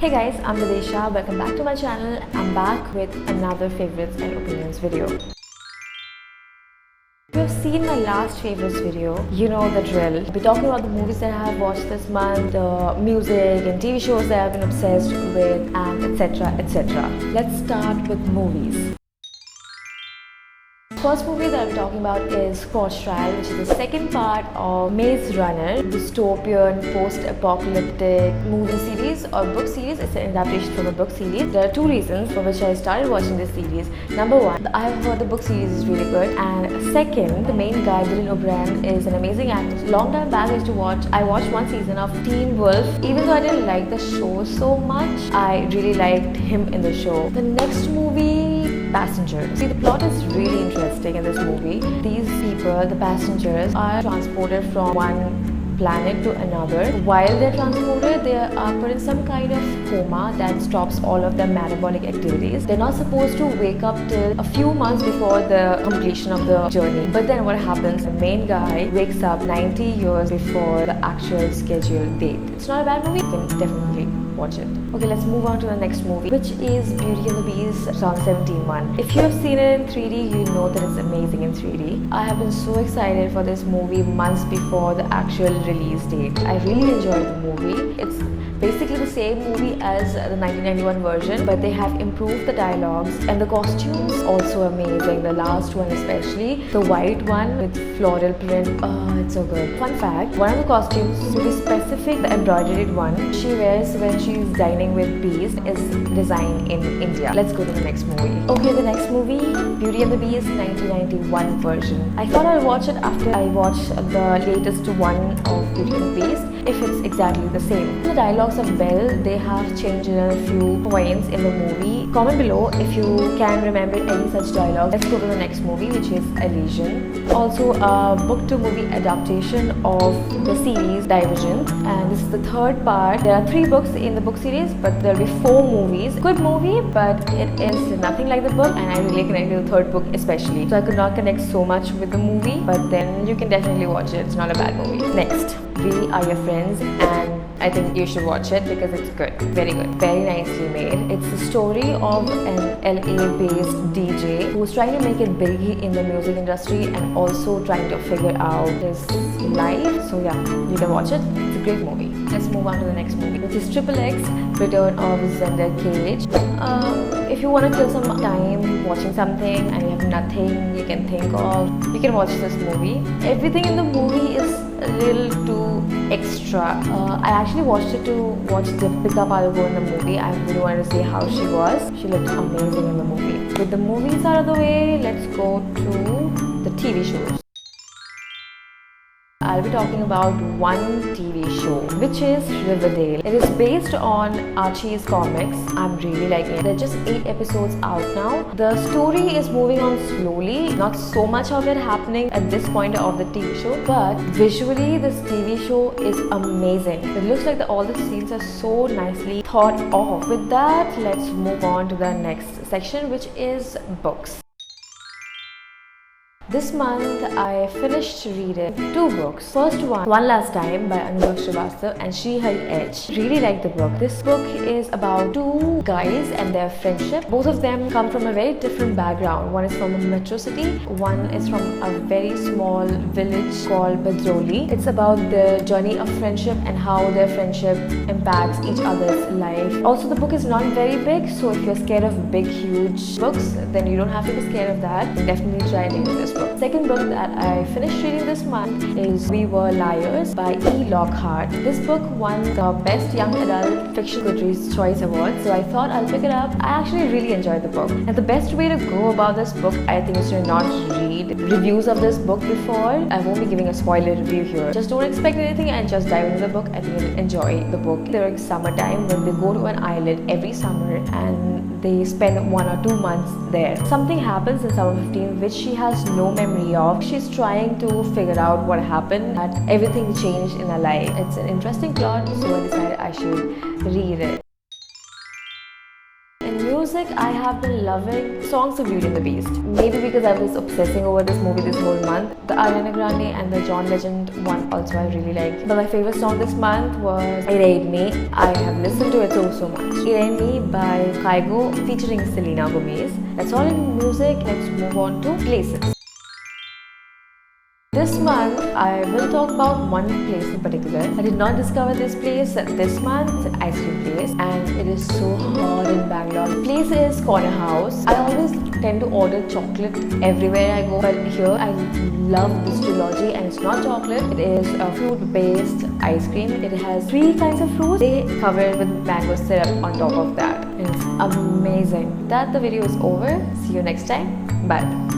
Hey guys, I'm Videsha. Welcome back to my channel. I'm back with another favorites and opinions video. If you have seen my last favorites video, you know the drill. I'll be talking about the movies that I have watched this month, the music and TV shows that I've been obsessed with, and etc. etc. Let's start with movies. First movie that I'll be talking about is Scorched Trial, which is the second part of Maze Runner, dystopian post-apocalyptic movie series or book series. It's an adaptation from a book series. There are two reasons for which I started watching this series. Number one, I have heard the book series is really good, and second, the main guy Dylan O'Brien is an amazing actor. Long time back I watched one season of Teen Wolf. Even though I didn't like the show so much, I really liked him in the show. The next movie, Passengers. See, the plot is really interesting in this movie. These people, the passengers, are transported from one planet to another. While they're transported, they are put in some kind of coma that stops all of their metabolic activities. They're not supposed to wake up till a few months before the completion of the journey. But then what happens? The main guy wakes up 90 years before the actual scheduled date. It's not a bad movie. You can definitely watch it. Okay, let's move on to the next movie, which is Beauty and the Beast 2017 one. If you have seen it in 3D, you know that it's amazing in 3D. I have been so excited for this movie months before the actual release date. I really enjoyed the movie. It's basically the same movie as the 1991 version, but they have improved the dialogues and the costumes. Also amazing. The last one especially, the white one with floral print. Oh, it's so good. Fun fact, one of the costumes, to be specific, the embroidered one she wears when she's dining with Beast, is designed in India. Let's go to the next movie. Okay, the next movie, Beauty and the Beast 1991 version. I thought I'll watch it after I watch the latest one of Beauty and the Beast, if it's exactly the same. The dialogues of Belle, they have changed in a few points in the movie. Comment below if you can remember any such dialogue. Let's go to the next movie, which is Elysian. Also a book to movie adaptation of the series Divergent, and this is the third part. There are 3 books in the book series, but there will be 4 movies. Good movie, but it is nothing like the book, and I really connected with the third book especially. So I could not connect so much with the movie, but then you can definitely watch it. It's not a bad movie. Next, We Are Your Friends, and I think you should watch it because it's good. Very good. Very nicely made. It's the story of an LA-based DJ who's trying to make it big in the music industry and also trying to figure out his life. So yeah, you can watch it. It's a great movie. Let's move on to the next movie, which is Triple X, Return of Xander Cage. If you want to kill some time watching something and you have nothing you can think of, you can watch this movie. Everything in the movie is a little too extra. I actually watched it to watch Deepika Padukone in the movie. I really wanted to see how she was. She looked amazing in the movie. With the movies out of the way, let's go to the TV shows. I'll be talking about one TV show, which is Riverdale. It is based on Archie's comics. I'm really liking it. There are just 8 episodes out now. The story is moving on slowly. Not so much of it happening at this point of the TV show, but visually this TV show is amazing. It looks like all the scenes are so nicely thought of. With that, let's move on to the next section, which is books. This month, I finished reading 2 books. First one Last Time by Anubhav Srivastava and Shrihari H. Really like the book. This book is about 2 guys and their friendship. Both of them come from a very different background. One is from a metro city, one is from a very small village called Badroli. It's about the journey of friendship and how their friendship impacts each other's life. Also, the book is not very big, so if you're scared of big, huge books, then you don't have to be scared of that. You can definitely try reading this book. Second book that I finished reading this month is We Were Liars by E. Lockhart. This book won the Best Young Adult Fiction Goodreads Choice Award, so I thought I'll pick it up. I actually really enjoyed the book. And the best way to go about this book, I think, is to not read reviews of this book before. I won't be giving a spoiler review here. Just don't expect anything and just dive into the book. I think you'll enjoy the book. During summertime, when they go to an island every summer and they spend 1 or 2 months there. Something happens in summer 15 which she has no memory of. She's trying to figure out what happened, that everything changed in her life. It's an interesting plot, so I decided I should read it. music, I have been loving songs of Beauty and the Beast. Maybe because I was obsessing over this movie this whole month. The Ariana Grande and the John Legend one also I really like. But my favorite song this month was It Ain't Me. I have listened to it so much. It Ain't Me by Kygo featuring Selena Gomez. That's all in music. Let's move on to places. This month, I will talk about one place in particular. I did not discover this place this month. It's an ice cream place and it is so hot in Bangalore. The place is Corner House. I always tend to order chocolate everywhere I go, but here I love this trilogy and it's not chocolate. It is a fruit-based ice cream. It has 3 kinds of fruits. They cover it with mango syrup on top of that. And it's amazing. That the video is over. See you next time. Bye.